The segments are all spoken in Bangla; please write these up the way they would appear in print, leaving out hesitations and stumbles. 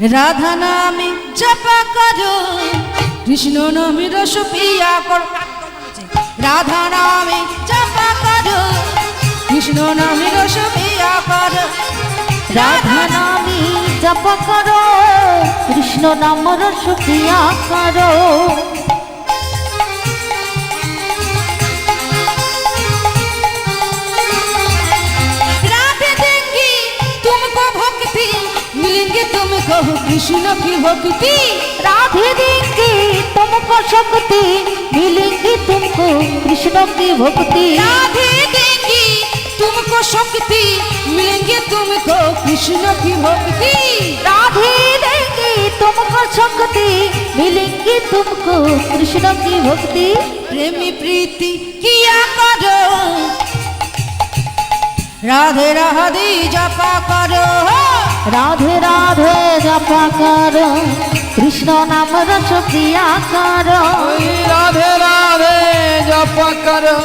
রাধা নামে জপা করো কৃষ্ণ নামে রস পিয়া করো। রাধা নামে জপা করো কৃষ্ণ নামে রস পিয়া করো। রাধা নামে জপ করো কৃষ্ণ নাম রস পিয়া করো। कृष्ण की भक्ति राधे देंगे तुमको शक्ति मिलेंगी तुमको कृष्ण की भक्ति। राधे देंगी तुमको शक्ति मिलेंगे तुमको कृष्ण की भक्ति। राधे देंगी तुमको शक्ति मिलेंगी तुमको कृष्ण की भक्ति। प्रेमी प्रीति किया करो राधे राधे जपा करो। राधे राधे जपा करो कृष्ण नाम रस पिया करो। राधे राधे जपा करो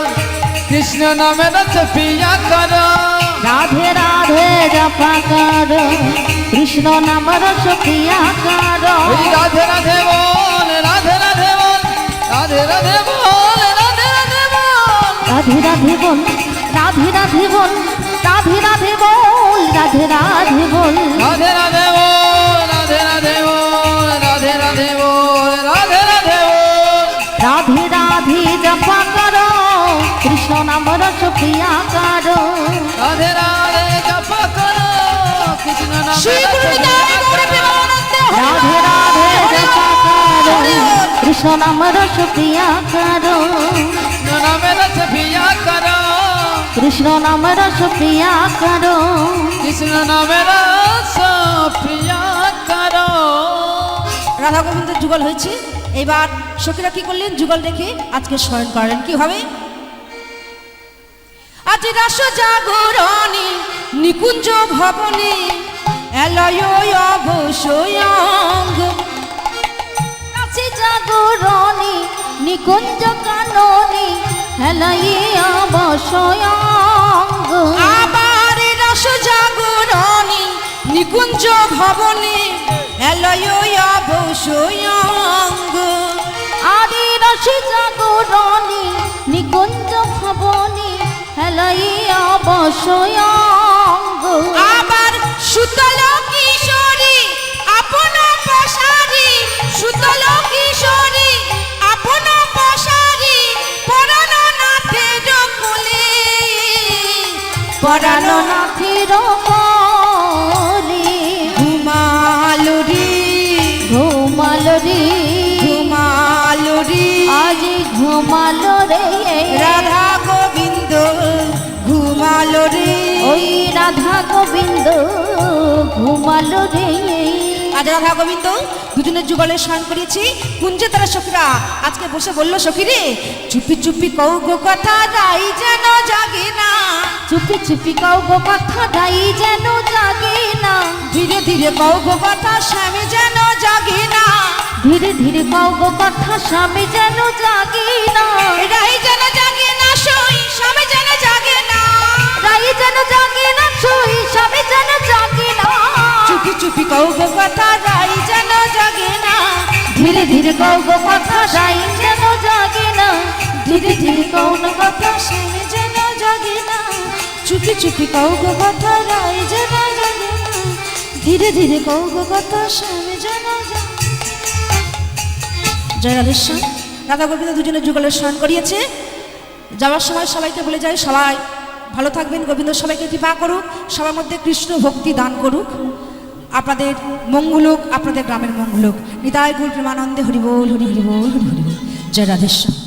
कृष्ण नाम रस पिया करो। राधे राधे जपा करो कृष्ण नाम रस पिया करो। राधे राधे बोल राधे राधे बोल राधे राधे बोल राधे राधे बोल राधे राधे बोल राधे राधे बोल राधे राधे बोल राधे राधे बोल राधे राधे बोल राधे राधे बोल राधे राधे बोल राधे राधे बोल। राधे राधे जपा करो कृष्ण नाम रस पिया करो। राधे राधे जपा करो कृष्ण नाम रस पिया करो। राधे राधे जपा करो कृष्ण नाम रस पिया करो। कृष्ण नाम रस पिया करो कृष्ण नाम रस पिया करो। कृष्ण नाम रस पिया करो। রাধা গোবিন্দ যুগল হয়েছে। এবার সখীরা কি করলেন? যুগল রেখে আজকে স্মরণ করেন কিভাবে? আজ রাস জাগরণে নিকুঞ্জ ভবনে এলয় অবশ্যয়ঙ্গ। রাস জাগরণে নিকুঞ্জ কাননে হেলাই অবশ্যয়ঙ্গ। আবার রাস জাগরণে নিকুঞ্জ ভবনে এলয় অবশ্যয়ঙ্গ। আদি রাস জাগরণে নিকুঞ্জ ভবনে হেলাই অবশ্যয়ঙ্গ। আবার সুতল কিশোরী আপন পশারি সুতল কিশোরী আপন পশারি পরাণ নাথের কোলে পরাণ নাথের কোলে ঘুমালো রে ঘুমালো রে ঘুমালো রে আজ ঘুমালো রে রাধা গোবিন্দ ঘুমালো রে। ওই রাধা গোবিন্দ ঘুমালো রে। আজ রাধা গোবিন্দ দুজনের যুগলে স্নান করিয়েছি। কুঞ্জে তারা সখীরা আজকে বসে বললো, সখী রে চুপি চুপি কৌ গো কথা রাই যেন জাগে না। চুপি চুপি কও গো কথা রাই যেন জাগে না। ধীরে ধীরে কৌ গো কথা স্বামী যেন জাগে না। ধীরে ধীরে কও গো কথা স্বামী যেন জাগে না। রাই যেন জাগে না সই স্বামী যেন জাগে না। রাই যেন জাগে না সই স্বামী যেন জাগে না। চুপি চুপি কৌ গো কথা রাই যেন জাগে না। ধীরে ধীরে কও গো কথা রাই যেন জাগে না। ধীরে ধীরে কও না কথা স্বামী যেন জাগে না। চুপি চুপি কৌ গো কথা রাই যেন জাগে না। ধীরে ধীরে কৌ গো কথা স্বামী যেন জাগে। জয় রাধেশ্যাম। রাধা গোবিন্দ দুজনে যুগলের স্নান করিয়েছে। যাওয়ার সময় সবাইকে বলে যায় সবাই ভালো থাকবেন, গোবিন্দ সবাইকে কৃপা করুক, সবার মধ্যে কৃষ্ণ ভক্তি দান করুক, আপনাদের মঙ্গল হোক, আপনাদের গ্রামের মঙ্গল হোক। নিতাই গৌর প্রেমানন্দে হরি বল হরি হরি বল হরি হরি বল। জয় রাধেশ্যাম।